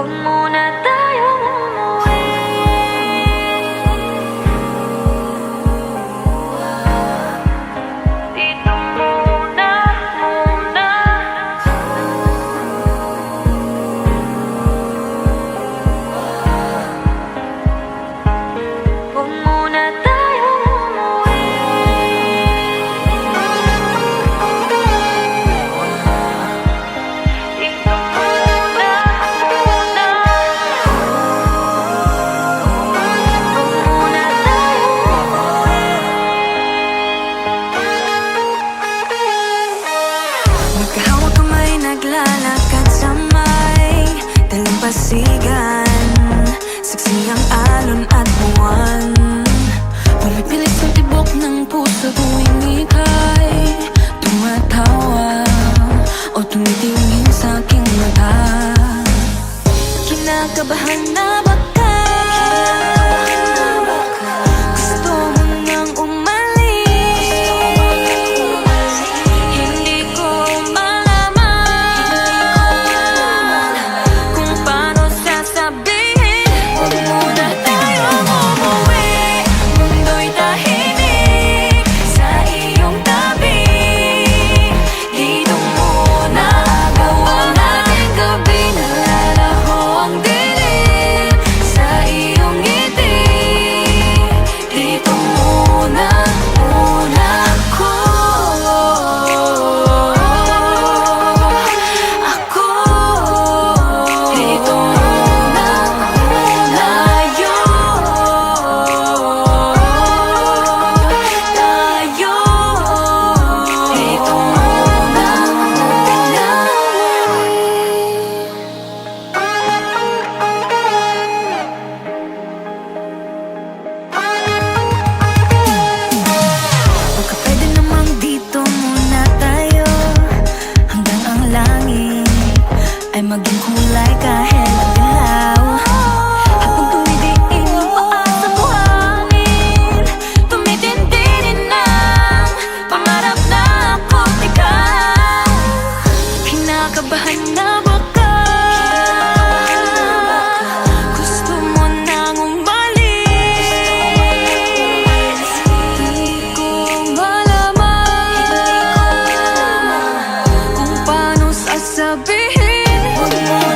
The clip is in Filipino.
Huwag muna tayong umuwi. Dito muna, muna. Huwag muna tayong umuwi. Dito muna, muna. Huwag muna tayong umuwi. Magkahawak kamay, naglalakad sa may dalampasigan. Saksi ang alon at buwan. Pumipilit sa tibok ng puso tuwing ika'y tumatawa o tumitingin sa aking mata. Kinakabahan na baka gusto mo nang umalis. Hindi ko malaman kung paano sasabihin. Huwag muna tayong umuwi. Mundo'y tahimik sa iyong tabi. Dito muna agawan natin gabi. Nalalaho ang dilim sa iyong ngiti. Dito muna, muna ako. Dito muna, muna tayo. Dito muna, muna. Baka pwede namang dito muna tayo hanggang ang langit ay maging kulay kahit madilaw. Habang tumidiin ang paa sa buhangin, tumitindi din ang pangarap na ako't ikaw. Kinakabahan na baka gusto mo nang umalis. Di ko malaman kung paano sasabihin. Huwag mo